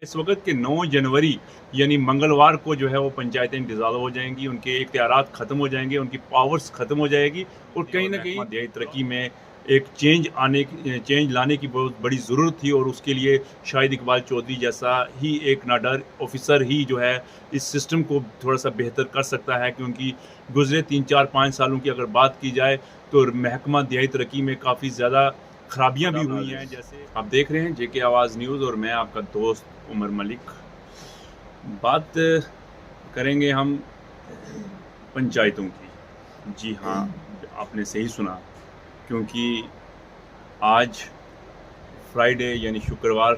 इस वक़्त के 9 जनवरी यानी मंगलवार को जो है वो पंचायतें डिसॉल्व हो जाएँगी, उनके इख्तियारात ख़त्म हो जाएँगे, उनकी पावर्स ख़त्म हो जाएगी और कहीं न कहीं देहाती तरक्की में एक चेंज लाने की बहुत बड़ी ज़रूरत थी और उसके लिए शाहिद इकबाल चौधरी जैसा ही एक नाडर ऑफ़िसर ही जो है इस सिस्टम को थोड़ा-सा बेहतर कर सकता है, क्योंकि गुज़रे 3, 4, 5 सालों की अगर बात की जाए तो महकमा देहाती तरक्की में काफ़ी ज़्यादा खराबियाँ भी हुई हैं। जैसे आप देख रहे हैं जेके आवाज़ न्यूज़ और मैं आपका दोस्त उमर मलिक। बात करेंगे हम पंचायतों की। जी हाँ, आपने सही सुना, क्योंकि आज फ्राइडे यानी शुक्रवार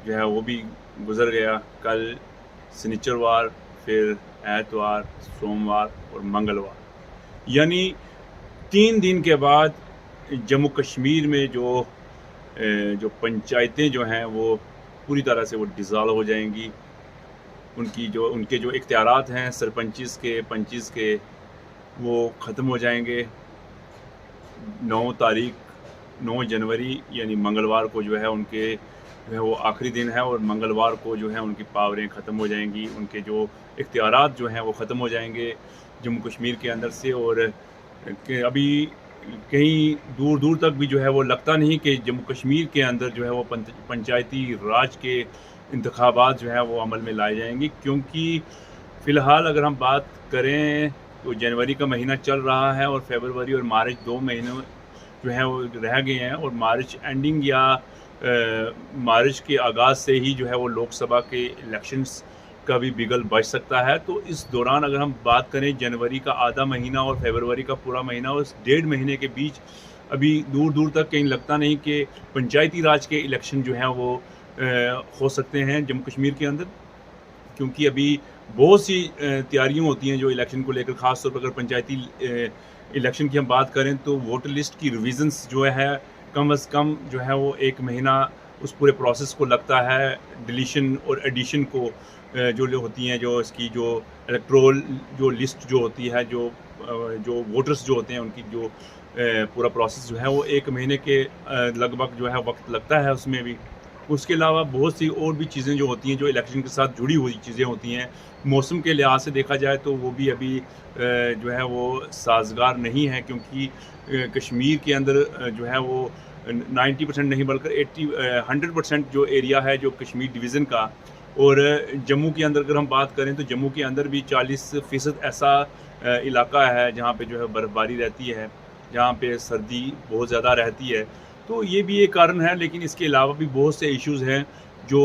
जो है वो भी गुज़र गया। कल शनिचरवार, फिर एतवार, सोमवार और मंगलवार, यानी 3 दिन के बाद जम्मू कश्मीर में जो पंचायतें जो हैं वो पूरी तरह से वो डिसॉल्व हो जाएंगी। उनके जो इख्तियारात हैं सरपंचिस के, पंचिस के, वो ख़त्म हो जाएंगे। 9 जनवरी यानी मंगलवार को जो है उनके जो है वो आखिरी दिन है और मंगलवार को जो है उनकी पावरें ख़त्म हो जाएंगी, उनके जो इख्तियारात जो हैं वो ख़त्म हो जाएंगे जम्मू कश्मीर के अंदर से। और अभी कहीं दूर दूर तक भी जो है वो लगता नहीं कि जम्मू कश्मीर के अंदर जो है वो पंचायती राज के इंतखाबात जो है वो अमल में लाए जाएंगे, क्योंकि फ़िलहाल अगर हम बात करें तो जनवरी का महीना चल रहा है और फरवरी और मार्च 2 महीने जो है वो रह गए हैं और मार्च एंडिंग या मार्च के आगाज़ से ही जो है वो लोकसभा के इलेक्शंस का भी बिगल बच सकता है। तो इस दौरान अगर हम बात करें जनवरी का आधा महीना और फरवरी का पूरा महीना, उस 1.5 महीने के बीच अभी दूर दूर तक कहीं लगता नहीं कि पंचायती राज के इलेक्शन जो हैं वो हो सकते हैं जम्मू कश्मीर के अंदर, क्योंकि अभी बहुत सी तैयारियां होती हैं जो इलेक्शन को लेकर। ख़ास तौर पर अगर पंचायती इलेक्शन की हम बात करें तो वोटर लिस्ट की रिविजन्स जो है कम अज़ कम जो है वो 1 महीना उस पूरे प्रोसेस को लगता है। डिलीशन और एडिशन को जो होती हैं, जो इसकी जो इलेक्टोरल जो लिस्ट जो होती है, जो वोटर्स जो होते हैं उनकी जो पूरा प्रोसेस जो है वो 1 महीने के लगभग जो है वक्त लगता है उसमें भी। उसके अलावा बहुत सी और भी चीज़ें जो होती हैं जो इलेक्शन के साथ जुड़ी हुई चीज़ें होती हैं। मौसम के लिहाज से देखा जाए तो वो भी अभी जो है वो साज़गार नहीं है, क्योंकि कश्मीर के अंदर जो है वो 90% नहीं बल्कि 100% जो एरिया है जो कश्मीर डिवीज़न का, और जम्मू के अंदर अगर हम बात करें तो जम्मू के अंदर भी 40% ऐसा इलाका है जहाँ पे जो है बर्फ़बारी रहती है, जहाँ पे सर्दी बहुत ज़्यादा रहती है। तो ये भी एक कारण है, लेकिन इसके अलावा भी बहुत से इश्यूज़ हैं जो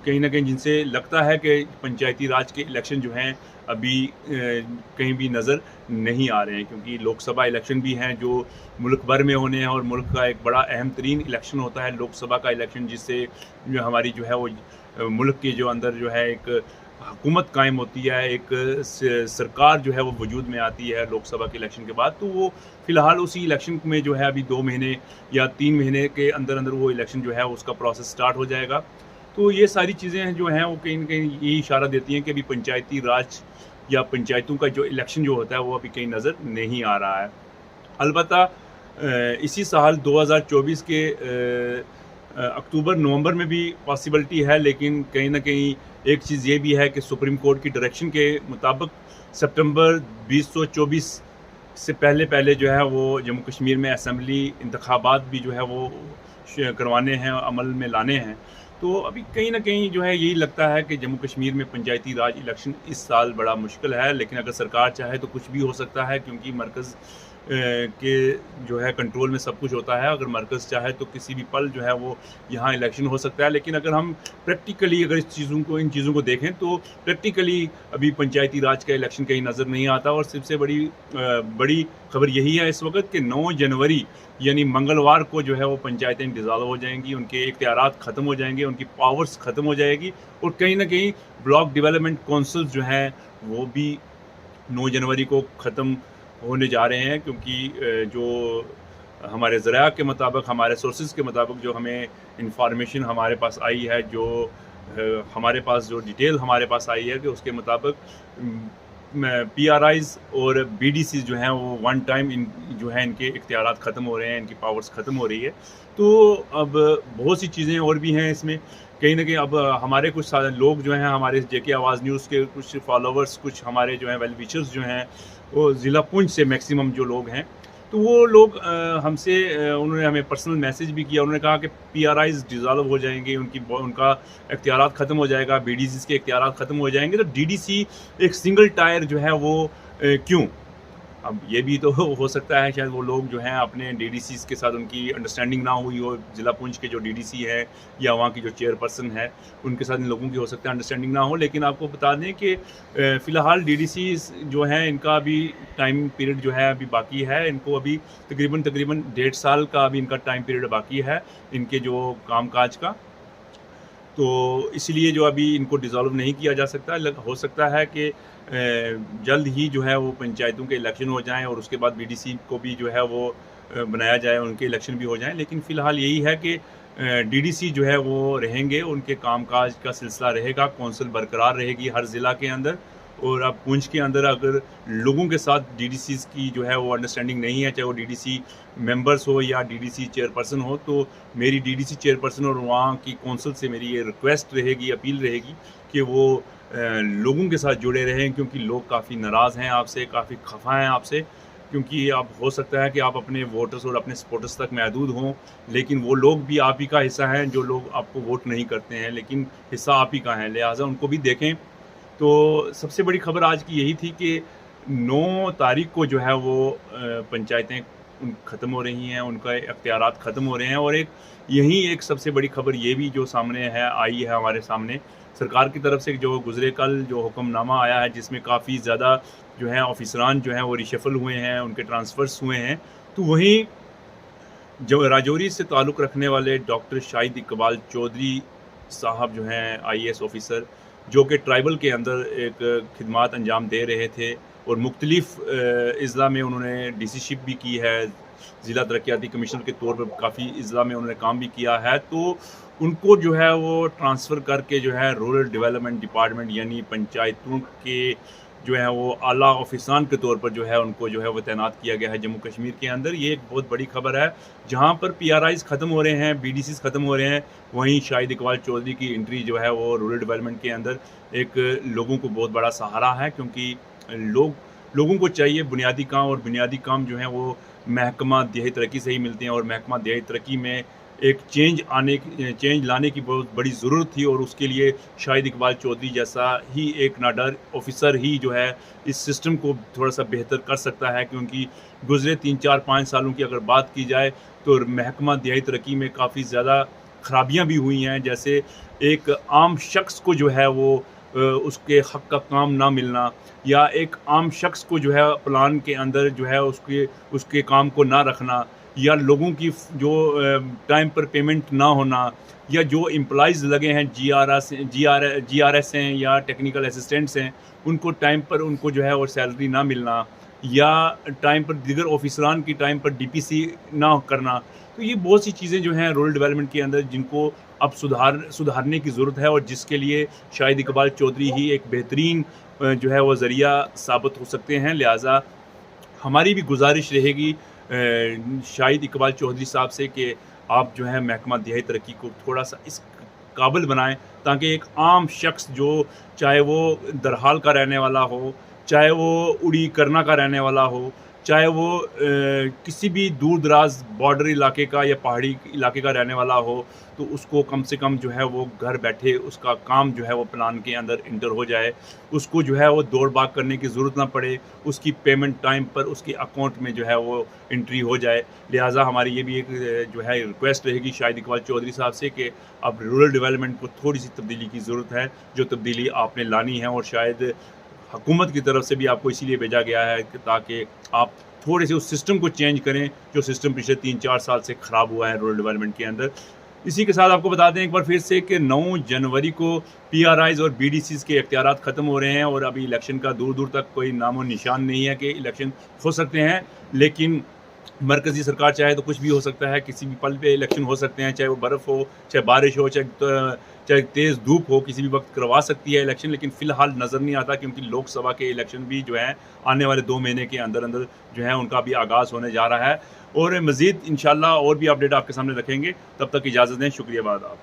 कहीं न कहीं जिनसे लगता है कि पंचायती राज के इलेक्शन जो हैं अभी कहीं भी नज़र नहीं आ रहे हैं, क्योंकि लोकसभा इलेक्शन भी हैं जो मुल्क भर में होने हैं और मुल्क का एक बड़ा अहम तरीन इलेक्शन होता है लोकसभा का इलेक्शन, जिससे जो हमारी जो है वो मुल्क के जो अंदर जो है एक हुकूमत कायम होती है, एक सरकार जो है वो वजूद में आती है लोकसभा के इलेक्शन के बाद। तो वो फ़िलहाल उसी इलेक्शन में जो है अभी 2 महीने या 3 महीने के अंदर अंदर वो इलेक्शन जो है उसका प्रोसेस स्टार्ट हो जाएगा। तो ये सारी चीज़ें जो हैं वो कहीं न कहीं यही इशारा देती हैं कि अभी पंचायती राज या पंचायतों का जो इलेक्शन जो होता है वो अभी कहीं नज़र नहीं आ रहा है। अलबत्ता इसी साल 2024 के अक्टूबर नवंबर में भी पॉसिबिलिटी है, लेकिन कहीं न कहीं एक चीज़ ये भी है कि सुप्रीम कोर्ट की डायरेक्शन के मुताबिक सितंबर 2024 से पहले जो है वो जम्मू कश्मीर में असेंबली इंतखाबात भी जो है वो करवाने हैं, अमल में लाने हैं। तो अभी कहीं न कहीं जो है यही लगता है कि जम्मू कश्मीर में पंचायती राज इलेक्शन इस साल बड़ा मुश्किल है, लेकिन अगर सरकार चाहे तो कुछ भी हो सकता है, क्योंकि मरकज़ के जो है कंट्रोल में सब कुछ होता है। अगर मरकज़ चाहे तो किसी भी पल जो है वो यहाँ इलेक्शन हो सकता है। लेकिन अगर हम प्रैक्टिकली अगर इन चीज़ों को देखें तो प्रैक्टिकली अभी पंचायती राज का इलेक्शन कहीं नज़र नहीं आता। और सबसे बड़ी खबर यही है इस वक्त कि 9 जनवरी यानी मंगलवार को जो है वो पंचायतें डिसॉल्व हो जाएंगी, उनके इख्तियारात ख़त्म हो जाएंगे, उनकी पावर्स ख़त्म हो जाएगी और कहीं ना कहीं ब्लॉक डेवलपमेंट काउंसिल जो हैं वो भी 9 जनवरी को ख़त्म होने जा रहे हैं, क्योंकि जो हमारे ज़राया के मुताबिक, हमारे सोर्सेज के मुताबिक जो हमें इंफॉर्मेशन हमारे पास आई है, जो हमारे पास जो डिटेल हमारे पास आई है कि उसके मुताबिक PRIs और BDC जो हैं वो वन टाइम जो है इनके इख्तियारात ख़त्म हो रहे हैं, इनकी पावर्स ख़त्म हो रही है। तो अब बहुत सी चीज़ें और भी हैं इसमें कहीं न कहीं अब हमारे कुछ लोग जो हैं, हमारे जेके आवाज़ न्यूज़ के कुछ फॉलोवर्स, कुछ हमारे जो हैं वेल विशर्स जो हैं, वो ज़िला पुंछ से मैक्सिमम जो लोग हैं, तो वो लोग हमसे उन्होंने हमें पर्सनल मैसेज भी किया। उन्होंने कहा कि पीआरआईज़ डिसॉल्व हो जाएँगे, उनका इख्तियारात ख़त्म हो जाएगा, बीडीसीज़ के इख्तियारात ख़त्म हो जाएँगे, तो डीडीसी एक सिंगल टायर जो है वो क्यों? अब ये भी तो हो सकता है शायद वो लोग जो हैं अपने डीडीसीज़ के साथ उनकी अंडरस्टैंडिंग ना हुई हो, ज़िला पुंछ के जो डीडीसी हैं या वहाँ की जो चेयरपर्सन है, उनके साथ इन लोगों की हो सकता है अंडरस्टैंडिंग ना हो। लेकिन आपको बता दें कि फ़िलहाल डीडीसीज़ जो हैं इनका अभी टाइम पीरियड जो है अभी बाकी है। इनको अभी तकरीबन 1.5 साल का अभी इनका टाइम पीरियड बाकी है, इनके जो काम-काज का। तो इसलिए जो अभी इनको डिसॉल्व नहीं किया जा सकता। हो सकता है कि जल्द ही जो है वो पंचायतों के इलेक्शन हो जाएँ और उसके बाद बीडीसी को भी जो है वो बनाया जाए, उनके इलेक्शन भी हो जाएँ। लेकिन फ़िलहाल यही है कि डीडीसी जो है वो रहेंगे, उनके कामकाज का सिलसिला रहेगा, कौंसल बरकरार रहेगी हर ज़िला के अंदर। और अब पुंछ के अंदर अगर लोगों के साथ डीडीसीज़ की जो है वो अंडरस्टैंडिंग नहीं है, चाहे वो डीडीसी मेंबर्स हो या डीडीसी चेयरपर्सन हो, तो मेरी डीडीसी चेयरपर्सन और वहाँ की कौंसल से मेरी ये रिक्वेस्ट रहेगी, अपील रहेगी कि वो लोगों के साथ जुड़े रहें, क्योंकि लोग काफ़ी नाराज़ हैं आपसे, काफ़ी खफ़ा हैं आपसे। क्योंकि अब हो सकता है कि आप अपने वोटर्स और अपने सपोर्टर्स तक महदूद हों, लेकिन वो लोग भी आप ही का हिस्सा हैं, जो लोग आपको वोट नहीं करते हैं, लेकिन हिस्सा आप ही का है, लिहाज़ा उनको भी देखें। तो सबसे बड़ी खबर आज की यही थी कि 9 तारीख को जो है वो पंचायतें ख़त्म हो रही हैं, उनका इख्तियारात ख़त्म हो रहे हैं। और यहीं एक सबसे बड़ी खबर ये भी जो सामने है आई है हमारे सामने, सरकार की तरफ से जो गुज़रे कल जो हुक्मनामा आया है, जिसमें काफ़ी ज़्यादा जो है ऑफ़िसरान जो हैं वो रिशफ़ल हुए हैं, उनके ट्रांसफ़र्स हुए हैं। तो वहीं जो राजौरी से ताल्लुक़ रखने वाले डॉक्टर शाहिद इकबाल चौधरी साहब जो हैं आईएएस ऑफ़िसर, जो कि ट्राइबल के अंदर एक खिदमात अंजाम दे रहे थे और मुख्तलिफ़ अज़ला में उन्होंने डीसीशिप भी की है, ज़िला तरक्याती कमिश्नर के तौर पर काफ़ी अज़ला में उन्होंने काम भी किया है। तो उनको जो है वो ट्रांसफ़र करके जो है रूरल डेवलपमेंट डिपार्टमेंट यानी पंचायतों के जो है वो आला ऑफिसरान के तौर पर जो है उनको जो है वो तैनात किया गया है जम्मू कश्मीर के अंदर। ये एक बहुत बड़ी खबर है। जहाँ पर पीआरआईज़ ख़त्म हो रहे हैं, बीडीसीज़ ख़त्म हो रहे हैं, वहीं शाहिद इकबाल चौधरी की एंट्री जो है वो रूरल डेवलपमेंट के अंदर एक लोगों को बहुत बड़ा सहारा है, क्योंकि लोगों को चाहिए बुनियादी काम, और बुनियादी काम जो हैं वो महकमा देहाती तरक्की से ही मिलते हैं। और महकमा देहाती तरक्की में एक चेंज लाने की बहुत बड़ी ज़रूरत थी, और उसके लिए शाहिद इकबाल चौधरी जैसा ही एक नाडर ऑफ़िसर ही जो है इस सिस्टम को थोड़ा-सा बेहतर कर सकता है। क्योंकि गुज़रे 3, 4, 5 सालों की अगर बात की जाए तो महकमा देहाती तरक्की में काफ़ी ज़्यादा ख़राबियाँ भी हुई हैं। जैसे एक आम शख़्स को जो है वो उसके हक़ का काम ना मिलना, या एक आम शख़्स को जो है प्लान के अंदर जो है उसके काम को ना रखना, या लोगों की जो टाइम पर पेमेंट ना होना, या जो एम्प्लॉइज़ लगे हैं जीआरएस हैं या टेक्निकल असिस्टेंट्स हैं, उनको टाइम पर उनको जो है और सैलरी ना मिलना, या टाइम पर दीगर ऑफिसरान की टाइम पर डीपीसी ना करना। तो ये बहुत सी चीज़ें जो हैं रूरल डेवलपमेंट के अंदर जिनको अब सुधारने की ज़रूरत है, और जिसके लिए शाहिद इकबाल चौधरी ही एक बेहतरीन जो है वो ज़रिया साबित हो सकते हैं। लिहाजा हमारी भी गुजारिश रहेगी शाहिद इकबाल चौधरी साहब से कि आप जो है महकमा देहाती तरक्की को थोड़ा-सा इस काबिल बनाएँ, ताकि एक आम शख़्स जो चाहे वो दरहाल का रहने वाला हो, चाहे वो उड़ी करना का रहने वाला हो, चाहे वो किसी भी दूर-दराज़ बॉर्डर इलाके का या पहाड़ी इलाके का रहने वाला हो, तो उसको कम से कम जो है वो घर बैठे उसका काम जो है वो प्लान के अंदर इंटर हो जाए। उसको जो है वो दौड़-भाग करने की ज़रूरत ना पड़े, उसकी पेमेंट टाइम पर उसके अकाउंट में जो है वो एंट्री हो जाए। लिहाजा हमारी ये भी एक जो है रिक्वेस्ट रहेगी शाहिद इकबाल चौधरी साहब से कि अब रूरल डेवलपमेंट को थोड़ी-सी तब्दीली की ज़रूरत है, जो तब्दीली आपने लानी है, और शायद हुकूमत की तरफ से भी आपको इसीलिए भेजा गया है कि ताकि आप थोड़े से उस सिस्टम को चेंज करें, जो सिस्टम पिछले 3-4 साल से ख़राब हुआ है रूरल डेवलपमेंट के अंदर। इसी के साथ आपको बता दें एक बार फिर से कि 9 जनवरी को पीआरआईज़ और बीडीसीज़ के इख्तियारात ख़त्म हो रहे हैं, और अभी इलेक्शन का दूर-दूर तक कोई नामो निशान नहीं है कि इलेक्शन हो सकते हैं। लेकिन मरकज़ी सरकार चाहे तो कुछ भी हो सकता है, किसी भी पल पे इलेक्शन हो सकते हैं, चाहे वो बर्फ़ हो, चाहे बारिश हो, चाहे तेज़ धूप हो, किसी भी वक्त करवा सकती है इलेक्शन। लेकिन फ़िलहाल नज़र नहीं आता, क्योंकि लोकसभा के इलेक्शन भी जो हैं आने वाले 2 महीने के अंदर जो है उनका भी आगाज़ होने जा रहा है। और मज़ीद इंशाअल्लाह और भी अपडेट आपके सामने रखेंगे। तब तक इजाज़त दें, शुक्रिया, बाद आप।